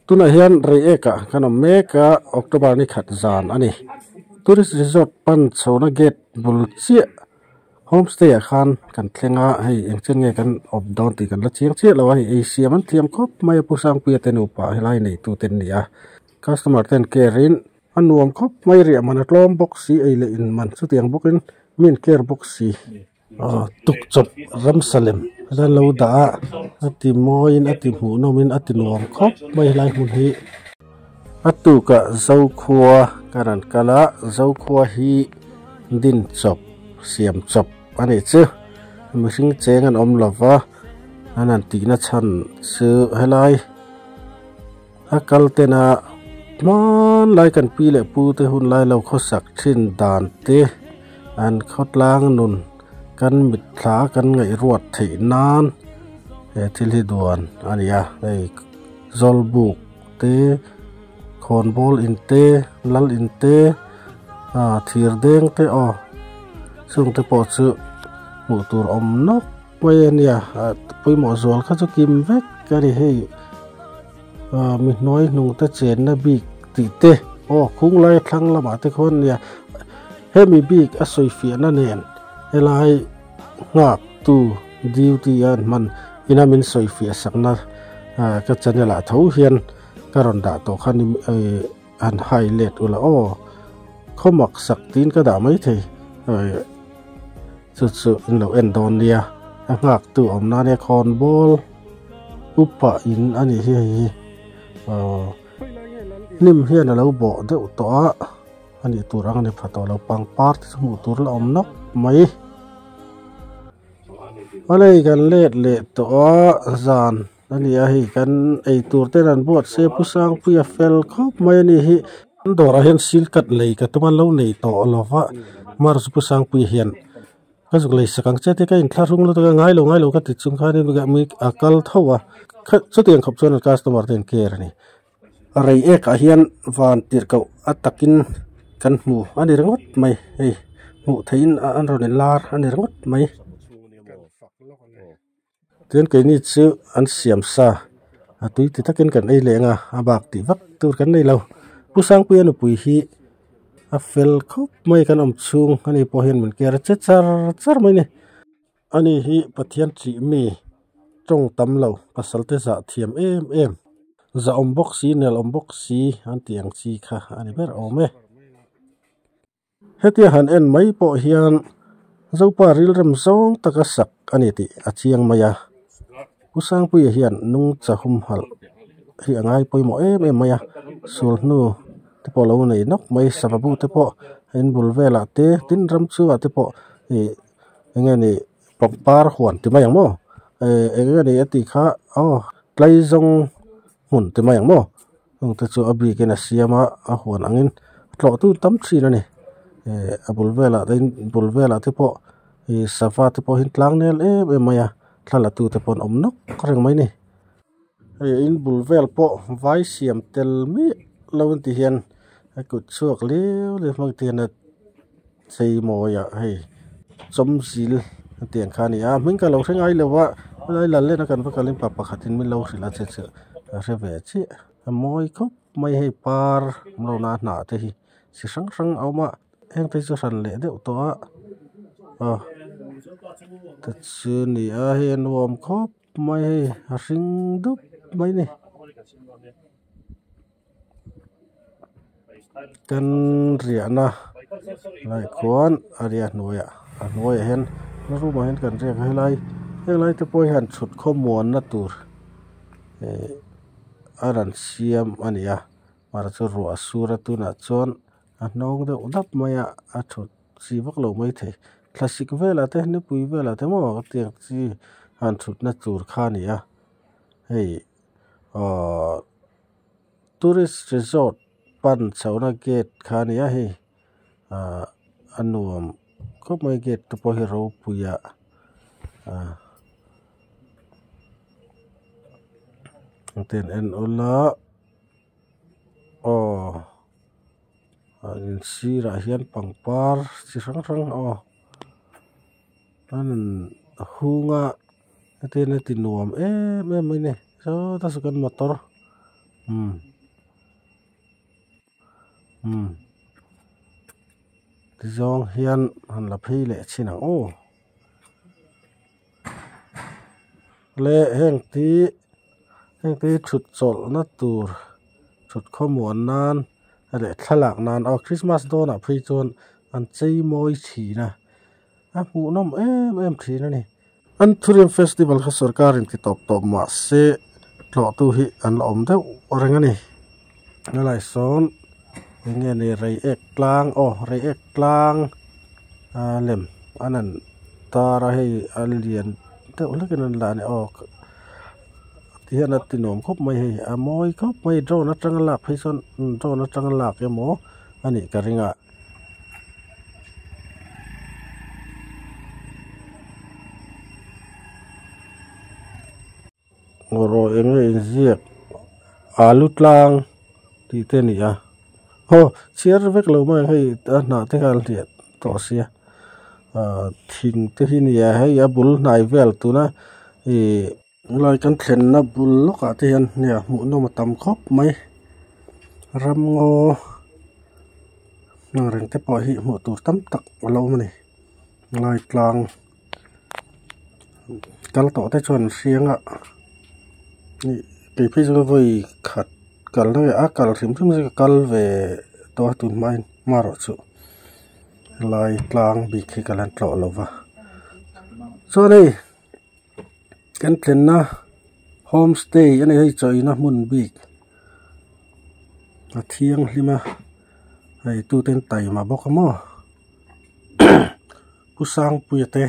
tuna hian rei eka kana meka October ni khat zan ani tourist resort pan chona gate bul chia homestay khan kan thlenga hei engchen nge kan op down ti kan la chiang chia lawa hi asia man thiam khop mai pusang pia ten upa helai nei tu ten nia customer ten kerin anuam khop mai ria man tlom box si eile in man chu tiang bokin min care box si tuk chop ramsalem la lo da ati moin ati mu nomin ati nuam khop mai lai mun hi atu ka zau khua karan kala zau khua hi din chop siam chop ani chu mihring cheng an om lova anan tina chan chu helai akal tena man lai kan pi le pu te hun lai lo khosak thin dan te an khotlang nun kan mit thla kan ngai ruat thei nan thil hi duan ania ei zol buk te khon bol in te lal in te thir deng te sung te po chu mu tur om nok mai ania pui mo zol kha chu kim vek ka ri hei mi noi nung te chen na bik ti te khung lai thlang lama te khon nia hemi bik a soi fi na nen helai ngak tu duty an man inamin soi fi sakna ka chanela tho hian karon da to khani an highlight ula khomak sak tin ka da mai the chu in lo en don nia ngak tu om na ne khon bol upa in ani hi nim hian a lo bo de to ani turang ne phato lo pang part mu tur la om nok mai alai kan le to zan ani a hi kan ei tur te ran bot se pusang puya fel khop mai ni hi dora hian sil kat lei ka tuman lo nei to lova mar su pusang pui hian ka zuk lei sakang che te ka in tharung lo to ngai lo ka ti chung kha ni ga mi akal thowa chu tiang khop chon customer ten care ni rei ek a hian van tir ko atakin kan mu ani rangot mai hei mu thein an ron lar ani rangot mai ten ke ni chu an siam sa atui ti takin kan ei lenga abak ti vak tur kan nei lo pusang pui anu pui hi a fel khop mai kan om chung ani po hian mun ker che char mai ni ani hi pathian chi mi trong tam lo pasal te za thiam em za om box si nel om box si an tiang chi kha ani ber ome hetia han en mai po hian zopa ril ram zong taka sak ani ti achiang maya pusang pui hian nung chahum hal hi angai poimo em maya sul nu te po lo nei nok mai sababu te po in bulvela te tin ram chu ate po engani pokpar huan ti mayang mo engani ati kha tlai zong hun ti mayang mo te chu abi ke na siama a huan angin tlo tu tam chi na ni bulvela te po safa te po hin tlang nel maya thala tu te pon om nok reng mai ni in bulvel po vai siam tel mi lawin ti hian kut chuak le mang tian a sei mo ya hei chom zil tiang khani min ka lo thengai lewa lai la le na kan vakalin pa pakhatin min lo sila che re ve chi moi khop mai hei par lo na te hi si sang awma heng te chu ran le de to ta chu ni a hian wom khop mai ring dup mai ni kan ria na lai khon aria noya hen ru ma hen kan ria helai te poi han chut khomon na tur aran siam ania mar chu ru asura tu na chon anong de udap maya a thut si vak lo mai the classic vela te ne pui vela te mo tiang chi han thut na tur kha nia hei tourist resort pan chawna gate khania hi anuam khop mai gate to po hi ro puya ten en ola in sira hian pangpar chi rang anan hunga ten ti nuam mai ne so ta sukan motor dòng hiền hẳn là phi lệ chi nào ô lệ heng tí chụt chol nó tù chụt khó muộn nan lệ thà lạc nan Christmas đó na phi chôn ăn chay môi chỉ na mụ nom em chỉ na nè an Thuriam festival kha sarkarin ki top ma se lo tu hi an lom deuh reng ani ngalai son nghe này rei ek tlang lem anan ta ra hei alien deuh lekin an la ne tihan at tinom khop mai hei moi khop mai draw na tang lak phei son draw na tang lak emo ani ka ringa ngoro enge ziak alu tlang ti te ni chiar vek lo mai hei na te kal tiat to sia thing te hi ni hei abul nai vel tu na loi kan thlen na bul loka te hian nia mu no ma tam khop mai ram ngo nang reng te pawh hi mu tur tam tak lo ma ni lai tlang kal to te chuan hrianga ni ke phi zo voi khat kal na kal thim kal ve to tun mai maro chu lai tlang bi khi kalan tlo lova so nei kan tlen na homestay ani hei choi na mun bik a thiang hlima hei tu ten tai ma bok mo pusang puite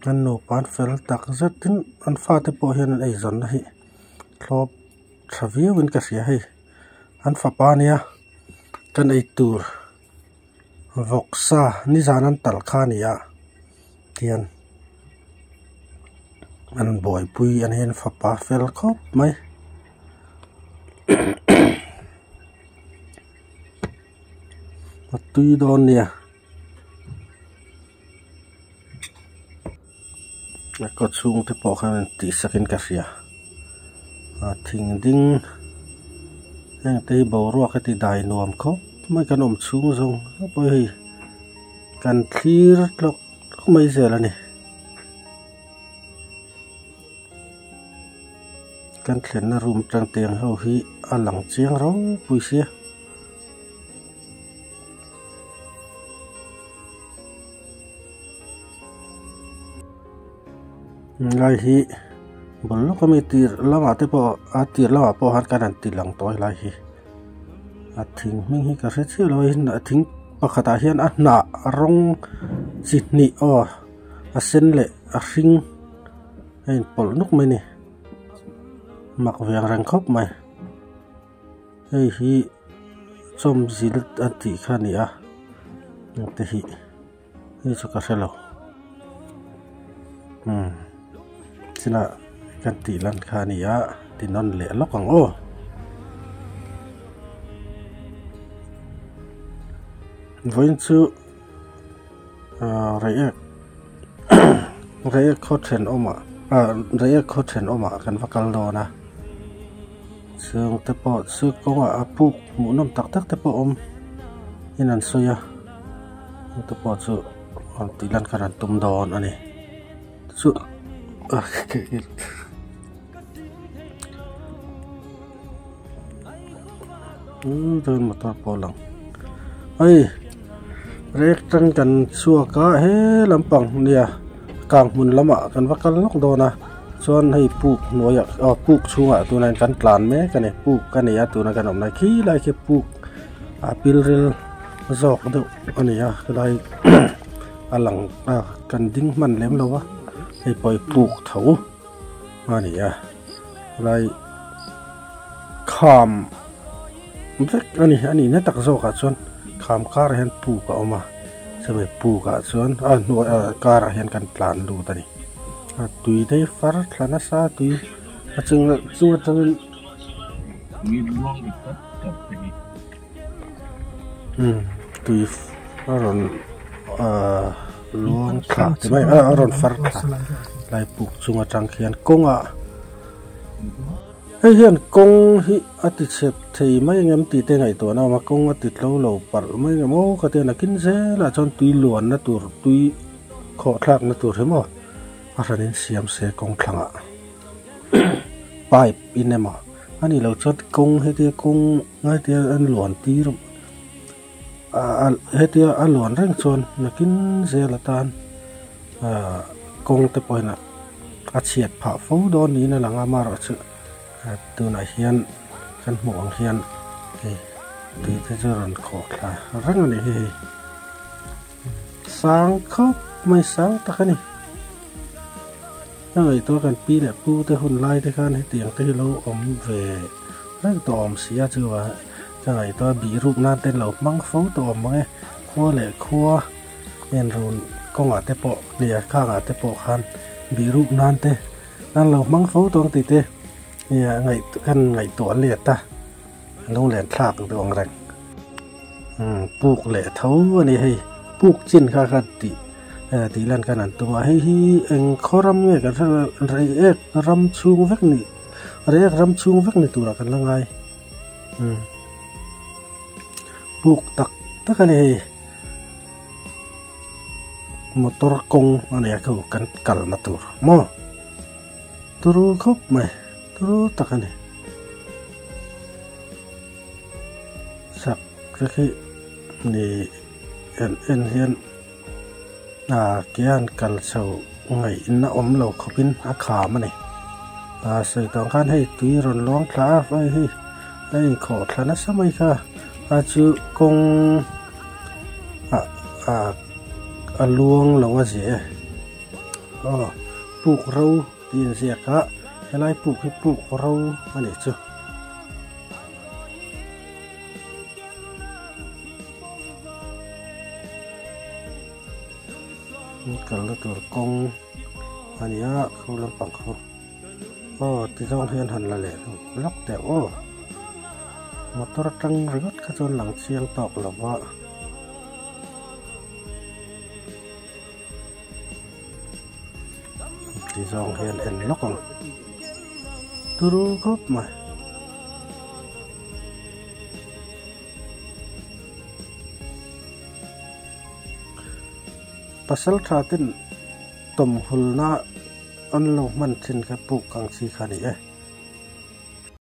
an no pan fel tak zatin an fa te po hian an ei zon na hi thlop thavia win ka sia hei an fa pa nia kan ei tur voksa ni zanan tal kha nia tian an boy pui an hen fa pa fel khop mai tui don nia ko chung te po khan ti sakin ka sia thing ding heng te bo ro ka ti dai nuam khop mai kan om chung zong poi hi kan thlir tlok mai zel ani kan thlen na room tang teng ho hi alang chiang ro pui sia lai hi bol lo kami tir lama te po tir lama po har kan ti lang toy lai hi thing ming hi ka se chi lo hin thing pakhata hian na rong chi ni a sen le a hring ein pol nuk mai ni mak veng rang khop mai hei hi chom zil ati khani te hi chu ka selo sina kan ti lan khani tinon le lokang voin chu rei khothen oma rei khothen oma kan vakal do na sương te po su konga apuk mu nom tak tak te po inan soya te po chu on tilan karan tum don ani chu don motor po lang ai rek tang kan chua ka he lampang nia kang mun lama kan vakal nok do na chuan hei puk noya puk chunga tunan kan tlan me kan e puk kan ya tuna kan om na khi lai ke puk pilril zok do ania lai alang kan ding man lem lowa hei poi puk thau ania lai kham vek ani na tak zo ka chuan kham kar hen puk ka oma sabe puk ka chuan no kar hen kan tlan lu tani tui đây far thana sa tui chung tui aron luang kha te mai aron far lai puk chunga tang khian konga hay hiện công hi ati chep thì mấy anh em tì tên ngày tuổi nào mà công ati lâu lâu bật mấy người mô cái tiền là kinh tế là cho tùy luồn là tùy khó khăn là tùy thế mà à nên xem sẽ công khăng ạ bài in em mà anh ấy lâu cho công hay thì công ngay thì anh luồn tí rồi hay thì anh luồn răng chôn là kinh tế là tan công tập bài nè chiết phá phẫu đó ní là ngã mà rồi chứ từ này hiện căn mỏng hiện thì từ thế giờ còn khó là rất là này sáng khóc mấy sáng ta cái này người tôi cần pi để pu tới hồn lai tới can hay tiếng tới lâu ôm về rất tòm xía chưa vậy cái này tôi bị rụp nan tên lẩu măng phấu tòm mà nghe khoa lệ khoa nên rồi công ở tế bộ nè khác ở tế bộ han bị rụp nan tê nan lẩu măng phấu tòm tì tê nè ngày tuần liệt ta nông lẹn thạc tuồng rành buộc lệ thấu này hay buộc trên khá khá tí lần cáiนั้นตัวให้ขอรำเนี่ยกันไรรำชูงวักนี่รำชูงวักนี่ตัวกันละไงบุกตักตักกันเลยมอเตอร์กงอันนี้เขากันกัลมาตัวมอตัวรู้ครบไหมตัวรู้ตักกันเลยสักก็คือนี่เห็นเกี่ยนกัลเสาไงน่าอมเราเขาเป็นอาขามันนี่สื่อต้องการให้ตุยร้อนร้องคลาไว้ให้ขอคลานะสมัยค่ะจูกงลวงเราว่าเสียปลูกเราตีนเสียกะอะไรปลูกให้ปลูกเราอันนี้จูกันแล้วตัวกงอันนี้เขาลำปังเขาที่ต้องเทียนหันละเลยล็อกแต่มอเตอร์ตั้งรถขจรหลังเชียงตอกหรือว่าที่ต้องเทียนล็อกตัวรู้ครบไหมpasal tratin tom hulna an lo man chin ka pu kang si khani